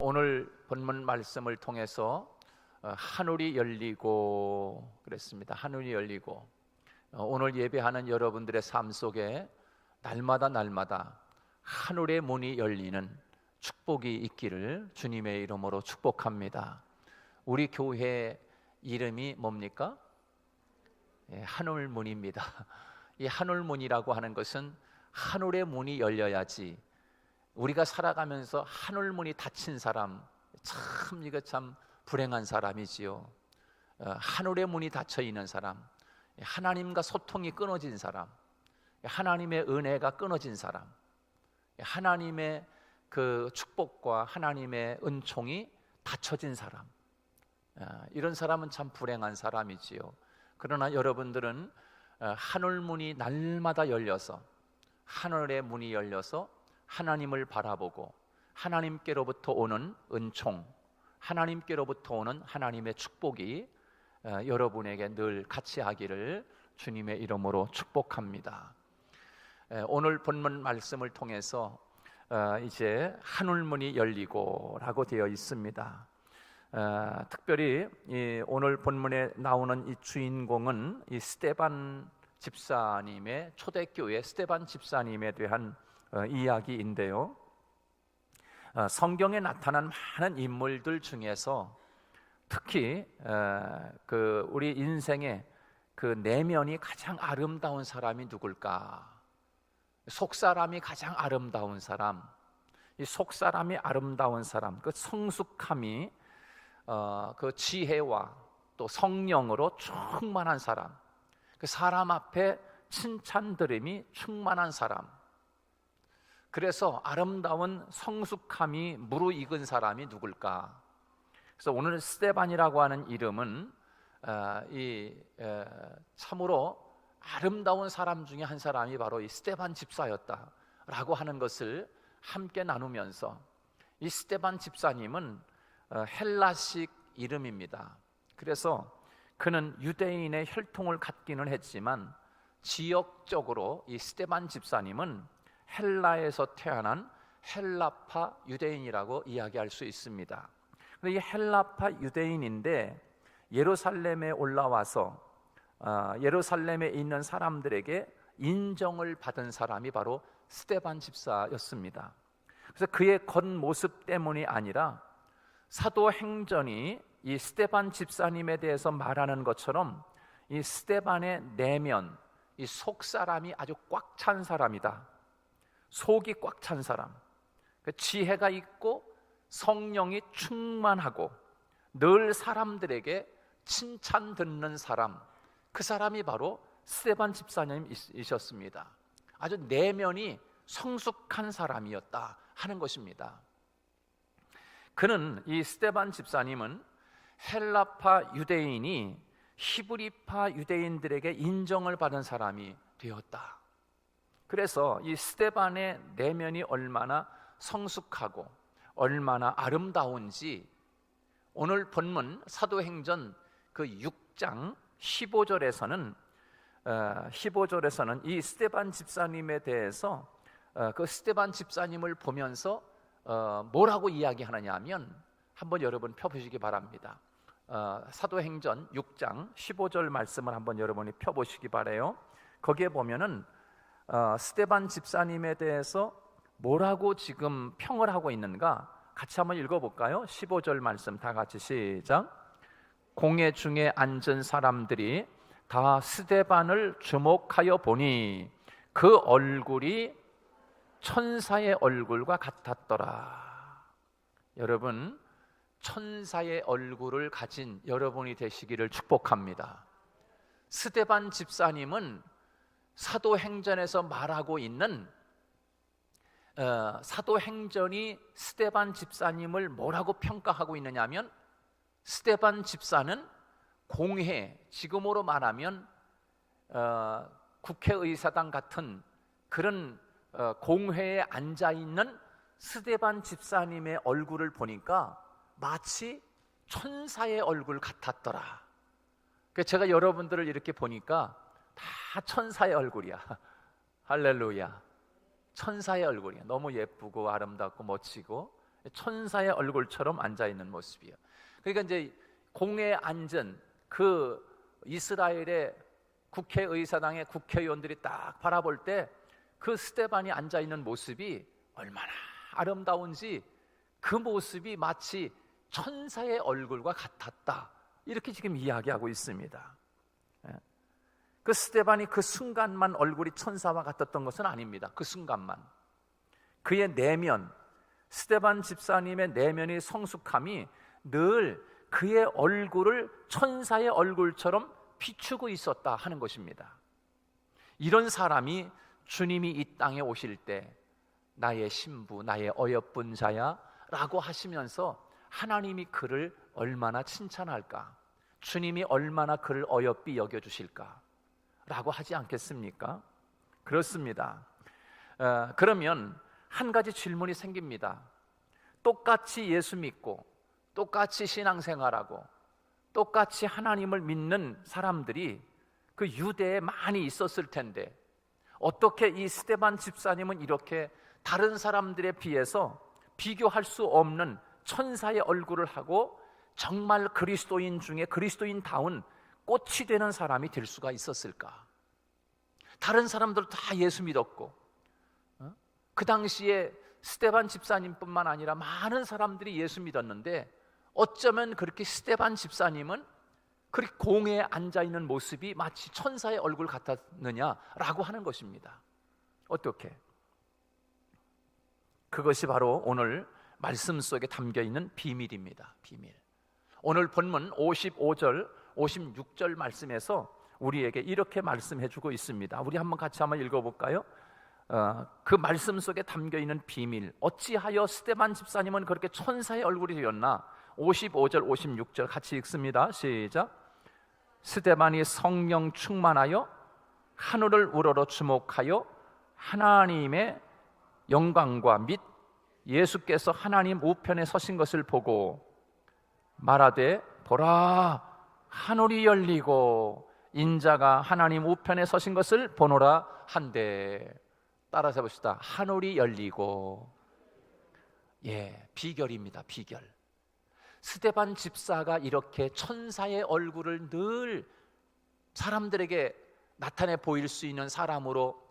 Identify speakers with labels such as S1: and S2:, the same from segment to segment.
S1: 오늘 본문 말씀을 통해서 하늘이 열리고 그랬습니다. 하늘이 열리고 오늘 예배하는 여러분들의 삶 속에 날마다 하늘의 문이 열리는 축복이 있기를 주님의 이름으로 축복합니다. 우리 교회 이름이 뭡니까? 하늘문입니다. 이 하늘문이라고 하는 것은 하늘의 문이 열려야지. 우리가 살아가면서 하늘문이 닫힌 사람, 이거 참 불행한 사람이지요. 하늘의 문이 닫혀 있는 사람, 하나님과 소통이 끊어진 사람, 하나님의 은혜가 끊어진 사람, 하나님의 그 축복과 하나님의 은총이 닫혀진 사람, 이런 사람은 참 불행한 사람이지요. 그러나 여러분들은 하늘문이 날마다 열려서, 하늘의 문이 열려서 하나님을 바라보고 하나님께로부터 오는 은총, 하나님께로부터 오는 하나님의 축복이 여러분에게 늘 같이 하기를 주님의 이름으로 축복합니다. 오늘 본문 말씀을 통해서 이제 하늘문이 열리고 라고 되어 있습니다. 특별히 오늘 본문에 나오는 이 주인공은 이 스데반 집사님의, 초대교회 스데반 집사님에 대한 이야기인데요. 성경에 나타난 많은 인물들 중에서 특히 우리 인생의 그 내면이 가장 아름다운 사람이 누굴까? 속사람이 가장 아름다운 사람, 이 속사람이 아름다운 사람, 그 성숙함이 그 지혜와 또 성령으로 충만한 사람, 그 사람 앞에 칭찬 들음이 충만한 사람, 그래서 아름다운 성숙함이 무르익은 사람이 누굴까? 그래서 오늘 스데반이라고 하는 이름은 참으로 아름다운 사람 중에 한 사람이 바로 이 스데반 집사였다라고 하는 것을 함께 나누면서, 이 스데반 집사님은 헬라식 이름입니다. 그래서 그는 유대인의 혈통을 갖기는 했지만 지역적으로 이 스데반 집사님은 헬라에서 태어난 헬라파 유대인이라고 이야기할 수 있습니다. 그런데 이 헬라파 유대인인데 예루살렘에 올라와서 예루살렘에 있는 사람들에게 인정을 받은 사람이 바로 스데반 집사였습니다. 그래서 그의 겉모습 때문이 아니라 사도행전이 이 스데반 집사님에 대해서 말하는 것처럼 이 스데반의 내면, 이 속사람이 아주 꽉 찬 사람이다. 속이 꽉 찬 사람, 지혜가 있고 성령이 충만하고 늘 사람들에게 칭찬 듣는 사람, 그 사람이 바로 스데반 집사님이셨습니다. 아주 내면이 성숙한 사람이었다 하는 것입니다. 그는, 이 스데반 집사님은 헬라파 유대인이 히브리파 유대인들에게 인정을 받은 사람이 되었다. 그래서 이 스데반의 내면이 얼마나 성숙하고 얼마나 아름다운지 오늘 본문 사도행전 그 6장 15절에서는 이 스데반 집사님에 대해서 그 스데반 집사님을 보면서 뭐라고 이야기하느냐 하면, 한번 여러분 펴보시기 바랍니다. 사도행전 6장 15절 말씀을 한번 여러분이 펴보시기 바라요. 거기에 보면은 스데반 집사님에 대해서 뭐라고 지금 평을 하고 있는가? 같이 한번 읽어볼까요? 15절 말씀 다 같이 시작. 공회 중에 앉은 사람들이 다 스데반을 주목하여 보니 그 얼굴이 천사의 얼굴과 같았더라. 여러분, 천사의 얼굴을 가진 여러분이 되시기를 축복합니다. 스데반 집사님은 사도행전에서 말하고 있는 사도행전이 스데반 집사님을 뭐라고 평가하고 있느냐 하면, 스데반 집사는 공회, 지금으로 말하면 국회의사당 같은 그런 공회에 앉아있는 스데반 집사님의 얼굴을 보니까 마치 천사의 얼굴 같았더라. 제가 여러분들을 이렇게 보니까 다 천사의 얼굴이야. 할렐루야. 천사의 얼굴이야. 너무 예쁘고 아름답고 멋지고 천사의 얼굴처럼 앉아 있는 모습이에요. 그러니까 이제 공회에 앉은 그 이스라엘의 국회의사당의 국회의원들이 딱 바라볼 때 그 스데반이 앉아 있는 모습이 얼마나 아름다운지 그 모습이 마치 천사의 얼굴과 같았다, 이렇게 지금 이야기하고 있습니다. 그 스데반이 그 순간만 얼굴이 천사와 같았던 것은 아닙니다. 그 순간만. 그의 내면, 스데반 집사님의 내면의 성숙함이 늘 그의 얼굴을 천사의 얼굴처럼 비추고 있었다 하는 것입니다. 이런 사람이 주님이 이 땅에 오실 때 나의 신부, 나의 어여쁜 자야 라고 하시면서 하나님이 그를 얼마나 칭찬할까, 주님이 얼마나 그를 어여삐 여겨주실까 라고 하지 않겠습니까? 그렇습니다. 그러면 한 가지 질문이 생깁니다. 똑같이 예수 믿고 똑같이 신앙생활하고 똑같이 하나님을 믿는 사람들이 그 유대에 많이 있었을 텐데 어떻게 이 스데반 집사님은 이렇게 다른 사람들에 비해서 비교할 수 없는 천사의 얼굴을 하고 정말 그리스도인 중에 그리스도인다운 꽃이 되는 사람이 될 수가 있었을까? 다른 사람들 다 예수 믿었고 그 당시에 스데반 집사님뿐만 아니라 많은 사람들이 예수 믿었는데 어쩌면 그렇게 스데반 집사님은 그렇게 공회에 앉아있는 모습이 마치 천사의 얼굴 같았느냐라고 하는 것입니다. 어떻게? 그것이 바로 오늘 말씀 속에 담겨있는 비밀입니다. 비밀. 오늘 본문 55절, 56절 말씀에서 우리에게 이렇게 말씀해주고 있습니다. 우리 같이 한번 읽어볼까요? 그 말씀 속에 담겨있는 비밀, 어찌하여 스데반 집사님은 그렇게 천사의 얼굴이 되었나? 55절, 56절 같이 읽습니다. 시작. 스데반이 성령 충만하여 하늘을 우러러 주목하여 하나님의 영광과 및 예수께서 하나님 우편에 서신 것을 보고 말하되 보라, 하늘이 열리고 인자가 하나님 우편에 서신 것을 보노라 한데. 따라서 해봅시다. 하늘이 열리고. 비결입니다. 비결. 스데반 집사가 이렇게 천사의 얼굴을 늘 사람들에게 나타내 보일 수 있는 사람으로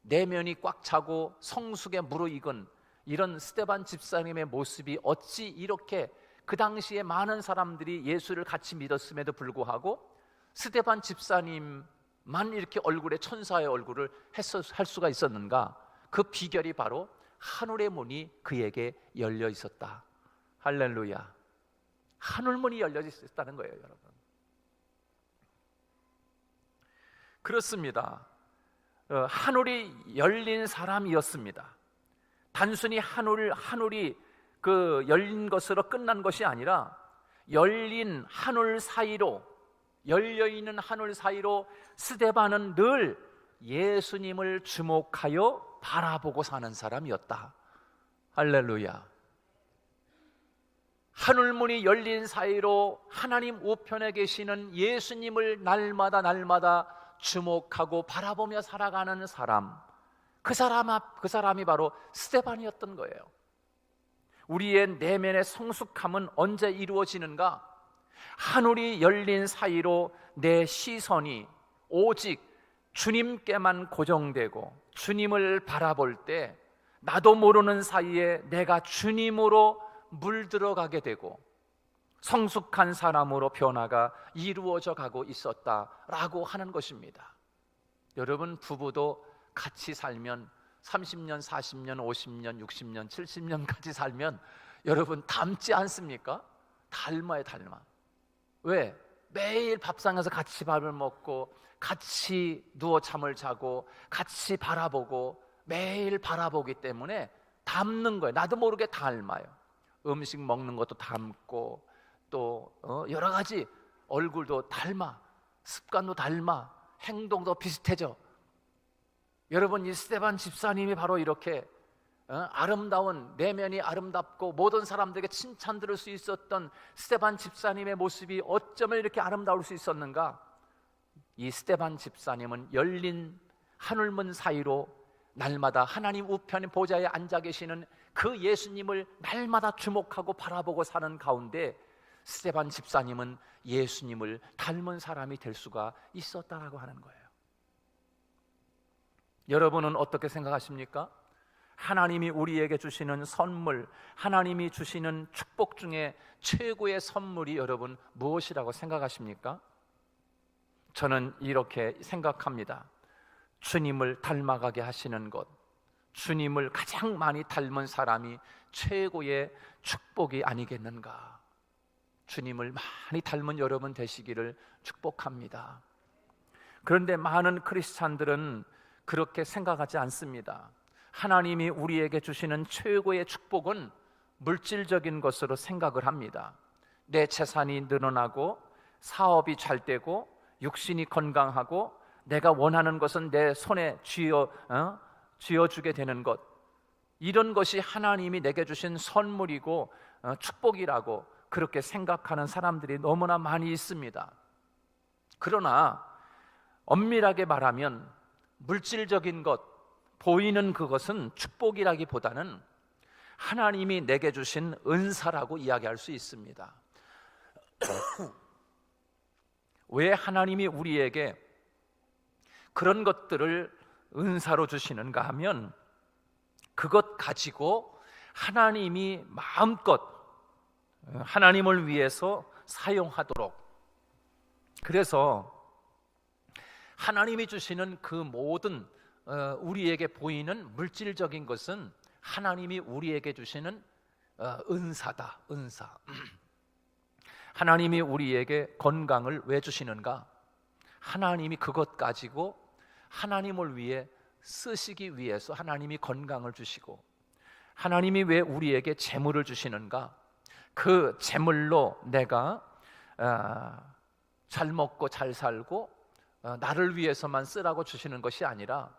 S1: 내면이 꽉 차고 성숙에 무르익은 이런 스데반 집사님의 모습이 어찌 이렇게 그 당시에 많은 사람들이 예수를 같이 믿었음에도 불구하고 스데반 집사님만 이렇게 얼굴에 천사의 얼굴을 할 수가 있었는가? 그 비결이 바로 하늘의 문이 그에게 열려 있었다. 할렐루야. 하늘문이 열려 있었다는 거예요, 여러분. 그렇습니다. 하늘이 열린 사람이었습니다. 단순히 하늘이 그 열린 것으로 끝난 것이 아니라 열린 하늘 사이로, 열려있는 하늘 사이로 스데반은 늘 예수님을 주목하여 바라보고 사는 사람이었다. 할렐루야. 하늘문이 열린 사이로 하나님 우편에 계시는 예수님을 날마다 주목하고 바라보며 살아가는 사람, 그 사람이 바로 스데반이었던 거예요. 우리의 내면의 성숙함은 언제 이루어지는가? 하늘이 열린 사이로 내 시선이 오직 주님께만 고정되고 주님을 바라볼 때 나도 모르는 사이에 내가 주님으로 물들어가게 되고 성숙한 사람으로 변화가 이루어져 가고 있었다라고 하는 것입니다. 여러분, 부부도 같이 살면 30년, 40년, 50년, 60년, 70년까지 살면 여러분 닮지 않습니까? 닮아요, 닮아. 왜? 매일 밥상에서 같이 밥을 먹고 같이 누워 잠을 자고 같이 바라보고 매일 바라보기 때문에 닮는 거예요. 나도 모르게 닮아요. 음식 먹는 것도 닮고 또 여러 가지 얼굴도 닮아, 습관도 닮아, 행동도 비슷해져. 여러분, 이 스데반 집사님이 바로 이렇게 아름다운, 내면이 아름답고 모든 사람들에게 칭찬 들을 수 있었던 스데반 집사님의 모습이 어쩌면 이렇게 아름다울 수 있었는가? 이 스데반 집사님은 열린 하늘문 사이로 날마다 하나님 우편 보좌에 앉아 계시는 그 예수님을 날마다 주목하고 바라보고 사는 가운데 스데반 집사님은 예수님을 닮은 사람이 될 수가 있었다라고 하는 거예요. 여러분은 어떻게 생각하십니까? 하나님이 우리에게 주시는 선물, 하나님이 주시는 축복 중에 최고의 선물이 여러분 무엇이라고 생각하십니까? 저는 이렇게 생각합니다. 주님을 닮아가게 하시는 것, 주님을 가장 많이 닮은 사람이 최고의 축복이 아니겠는가. 주님을 많이 닮은 여러분 되시기를 축복합니다. 그런데 많은 크리스찬들은 그렇게 생각하지 않습니다. 하나님이 우리에게 주시는 최고의 축복은 물질적인 것으로 생각을 합니다. 내 재산이 늘어나고 사업이 잘 되고 육신이 건강하고 내가 원하는 것은 내 손에 쥐어주게 되는 것, 이런 것이 하나님이 내게 주신 선물이고 축복이라고 그렇게 생각하는 사람들이 너무나 많이 있습니다. 그러나 엄밀하게 말하면 물질적인 것, 보이는 그것은 축복이라기보다는 하나님이 내게 주신 은사라고 이야기할 수 있습니다. 왜 하나님이 우리에게 그런 것들을 은사로 주시는가 하면 그것 가지고 하나님이 마음껏 하나님을 위해서 사용하도록, 그래서 하나님이 주시는 그 모든 우리에게 보이는 물질적인 것은 하나님이 우리에게 주시는 은사다. 은사. 하나님이 우리에게 건강을 왜 주시는가? 하나님이 그것 가지고 하나님을 위해 쓰시기 위해서 하나님이 건강을 주시고, 하나님이 왜 우리에게 재물을 주시는가? 그 재물로 내가 잘 먹고 잘 살고 나를 위해서만 쓰라고 주시는 것이 아니라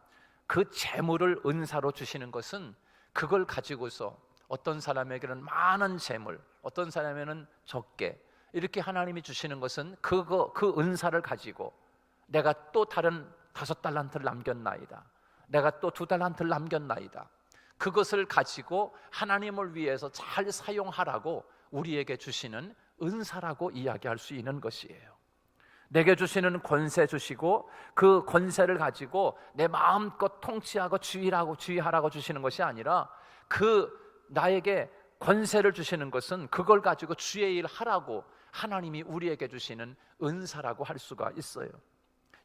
S1: 그 재물을 은사로 주시는 것은 그걸 가지고서 어떤 사람에게는 많은 재물, 어떤 사람에게는 적게, 이렇게 하나님이 주시는 것은 그 은사를 가지고 내가 또 다른 5달란트를 남겼나이다, 내가 또 2달란트를 남겼나이다, 그것을 가지고 하나님을 위해서 잘 사용하라고 우리에게 주시는 은사라고 이야기할 수 있는 것이에요. 내게 주시는 권세 주시고 그 권세를 가지고 내 마음껏 통치하고 주의하라고 주시는 것이 아니라 그 나에게 권세를 주시는 것은 그걸 가지고 주의 일 하라고 하나님이 우리에게 주시는 은사라고 할 수가 있어요.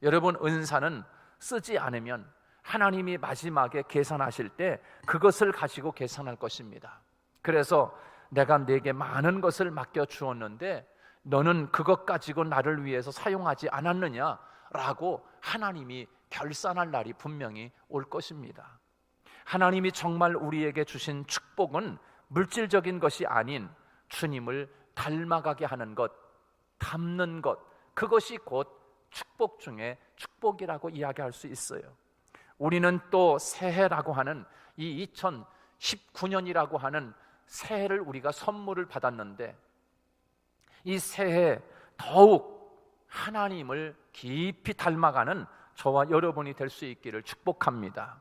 S1: 여러분, 은사는 쓰지 않으면 하나님이 마지막에 계산하실 때 그것을 가지고 계산할 것입니다. 그래서 내가 네게 많은 것을 맡겨 주었는데 너는 그것 가지고 나를 위해서 사용하지 않았느냐라고 하나님이 결산할 날이 분명히 올 것입니다. 하나님이 정말 우리에게 주신 축복은 물질적인 것이 아닌 주님을 닮아가게 하는 것, 닮는 것, 그것이 곧 축복 중에 축복이라고 이야기할 수 있어요. 우리는 또 새해라고 하는 이 2019년이라고 하는 새해를 우리가 선물을 받았는데, 이 새해 더욱 하나님을 깊이 닮아가는 저와 여러분이 될 수 있기를 축복합니다.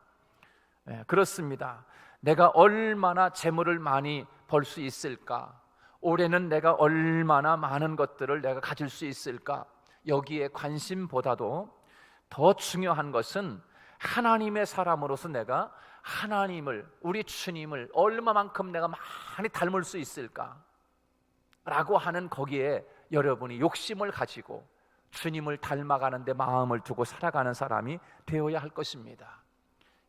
S1: 그렇습니다. 내가 얼마나 재물을 많이 벌 수 있을까? 올해는 내가 얼마나 많은 것들을 내가 가질 수 있을까? 여기에 관심보다도 더 중요한 것은 하나님의 사람으로서 내가 하나님을, 우리 주님을 얼마만큼 내가 많이 닮을 수 있을까? 라고 하는 거기에 여러분이 욕심을 가지고 주님을 닮아가는 데 마음을 두고 살아가는 사람이 되어야 할 것입니다.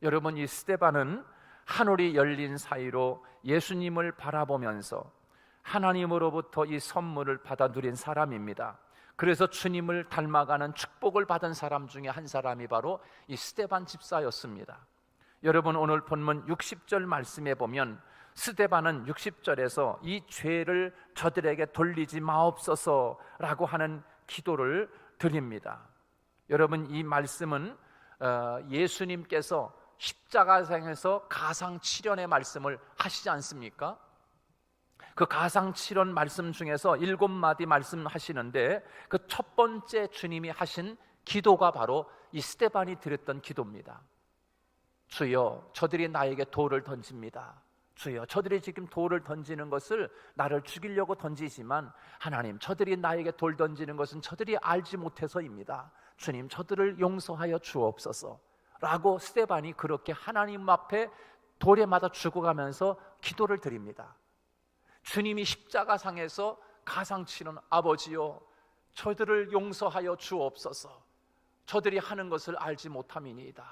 S1: 여러분, 이 스데반은 하늘이 열린 사이로 예수님을 바라보면서 하나님으로부터 이 선물을 받아 누린 사람입니다. 그래서 주님을 닮아가는 축복을 받은 사람 중에 한 사람이 바로 이 스데반 집사였습니다. 여러분, 오늘 본문 60절 말씀에 보면 스데반은 60절에서 이 죄를 저들에게 돌리지 마옵소서라고 하는 기도를 드립니다. 여러분, 이 말씀은 예수님께서 십자가상에서 가상칠언의 말씀을 하시지 않습니까? 그 가상칠언 말씀 중에서 7마디 말씀하시는데 그 첫 번째 주님이 하신 기도가 바로 이 스데반이 드렸던 기도입니다. 주여, 저들이 나에게 돌을 던집니다. 주여, 저들이 지금 돌을 던지는 것을 나를 죽이려고 던지지만 하나님, 저들이 나에게 돌 던지는 것은 저들이 알지 못해서입니다. 주님, 저들을 용서하여 주옵소서 라고 스데반이 그렇게 하나님 앞에 돌에 맞아 죽어가면서 기도를 드립니다. 주님이 십자가상에서 가상치는 아버지여, 저들을 용서하여 주옵소서, 저들이 하는 것을 알지 못함이니이다.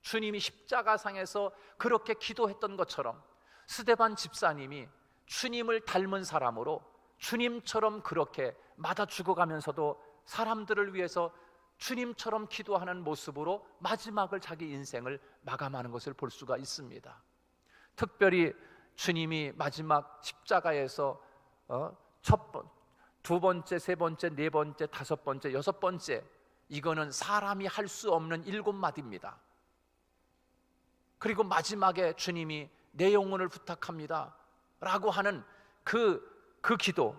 S1: 주님이 십자가상에서 그렇게 기도했던 것처럼 스데반 집사님이 주님을 닮은 사람으로 주님처럼 그렇게 맞아 죽어가면서도 사람들을 위해서 주님처럼 기도하는 모습으로 마지막을, 자기 인생을 마감하는 것을 볼 수가 있습니다. 특별히 주님이 마지막 십자가에서 두 번째, 세 번째, 네 번째, 다섯 번째, 여섯 번째, 이거는 사람이 할 수 없는 7마디입니다. 그리고 마지막에 주님이 내 영혼을 부탁합니다 라고 하는 그 기도,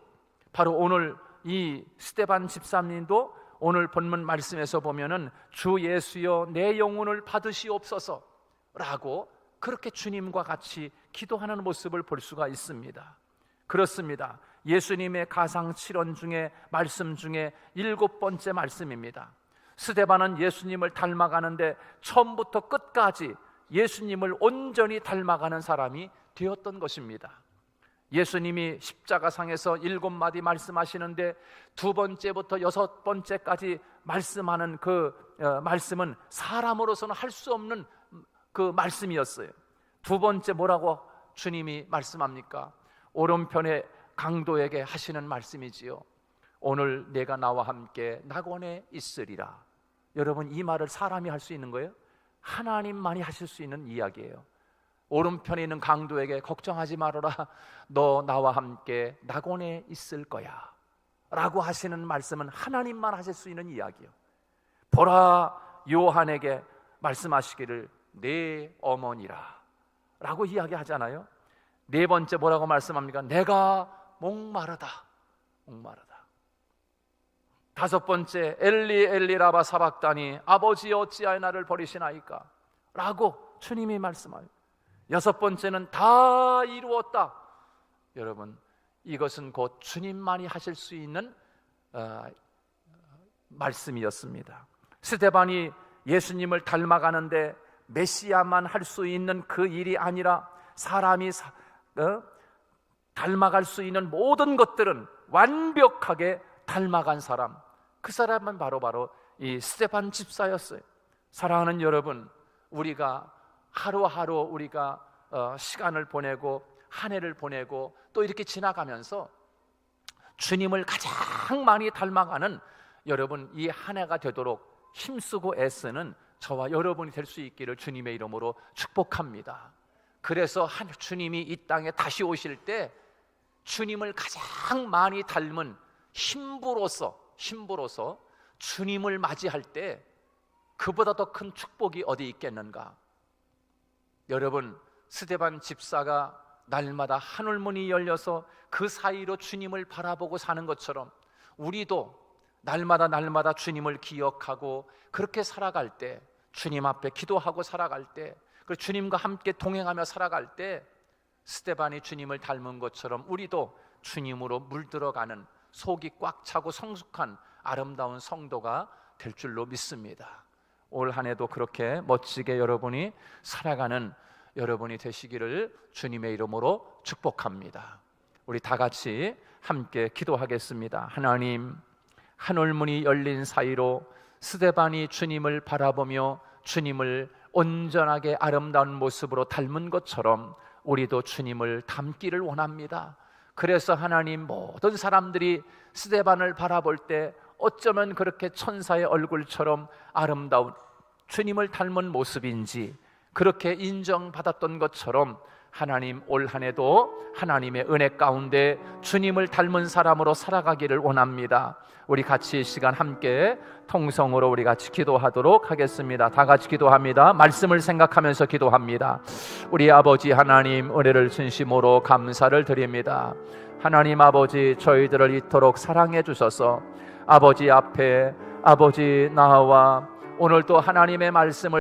S1: 바로 오늘 이 스데반 집사님도 오늘 본문 말씀에서 보면은 주 예수여 내 영혼을 받으시옵소서 라고 그렇게 주님과 같이 기도하는 모습을 볼 수가 있습니다. 그렇습니다. 예수님의 가상칠언 중에 말씀 중에 7번째 말씀입니다. 스데반은 예수님을 닮아가는데 처음부터 끝까지 예수님을 온전히 닮아가는 사람이 되었던 것입니다. 예수님이 십자가상에서 7마디 말씀하시는데 두 번째부터 여섯 번째까지 말씀하는 그 말씀은 사람으로서는 할 수 없는 그 말씀이었어요. 두 번째 뭐라고 주님이 말씀합니까? 오른편에 강도에게 하시는 말씀이지요. 오늘 내가 나와 함께 낙원에 있으리라. 여러분, 이 말을 사람이 할 수 있는 거예요? 하나님만이 하실 수 있는 이야기예요. 오른편에 있는 강도에게 걱정하지 말아라, 너 나와 함께 낙원에 있을 거야 라고 하시는 말씀은 하나님만 하실 수 있는 이야기예요. 보라, 요한에게 말씀하시기를 내 어머니라 라고 이야기하잖아요. 네 번째 뭐라고 말씀합니까? 내가 목마르다. 다섯 번째 엘리 엘리 라바 사박다니, 아버지 어찌하여 나를 버리시나이까 라고 주님이 말씀하요. 여섯 번째는 다 이루었다. 여러분, 이것은 곧 주님만이 하실 수 있는 말씀이었습니다. 스데반이 예수님을 닮아가는데 메시아만 할 수 있는 그 일이 아니라 사람이 닮아갈 수 있는 모든 것들은 완벽하게 닮아간 사람, 그 사람은 바로 이 스데반 집사였어요. 사랑하는 여러분, 우리가 하루하루 우리가 시간을 보내고 한 해를 보내고 또 이렇게 지나가면서 주님을 가장 많이 닮아가는 여러분, 이 한 해가 되도록 힘쓰고 애쓰는 저와 여러분이 될 수 있기를 주님의 이름으로 축복합니다. 그래서 주님이 이 땅에 다시 오실 때 주님을 가장 많이 닮은 신부로서 주님을 맞이할 때 그보다 더 큰 축복이 어디 있겠는가? 여러분, 스데반 집사가 날마다 하늘문이 열려서 그 사이로 주님을 바라보고 사는 것처럼 우리도 날마다 주님을 기억하고 그렇게 살아갈 때, 주님 앞에 기도하고 살아갈 때, 그리고 주님과 함께 동행하며 살아갈 때 스데반이 주님을 닮은 것처럼 우리도 주님으로 물들어가는 속이 꽉 차고 성숙한 아름다운 성도가 될 줄로 믿습니다. 올 한 해도 그렇게 멋지게 여러분이 살아가는 여러분이 되시기를 주님의 이름으로 축복합니다. 우리 다 같이 함께 기도하겠습니다. 하나님, 하늘문이 열린 사이로 스데반이 주님을 바라보며 주님을 온전하게 아름다운 모습으로 닮은 것처럼 우리도 주님을 닮기를 원합니다. 그래서 하나님, 모든 사람들이 스데반을 바라볼 때 어쩌면 그렇게 천사의 얼굴처럼 아름다운 주님을 닮은 모습인지 그렇게 인정받았던 것처럼 하나님, 올 한 해도 하나님의 은혜 가운데 주님을 닮은 사람으로 살아가기를 원합니다. 우리 같이 이 시간 함께 통성으로 우리 같이 기도하도록 하겠습니다. 다 같이 기도합니다. 말씀을 생각하면서 기도합니다. 우리 아버지 하나님, 은혜를 진심으로 감사를 드립니다. 하나님 아버지, 저희들을 이토록 사랑해 주셔서 아버지 앞에 아버지 나와 오늘 또 하나님의 말씀을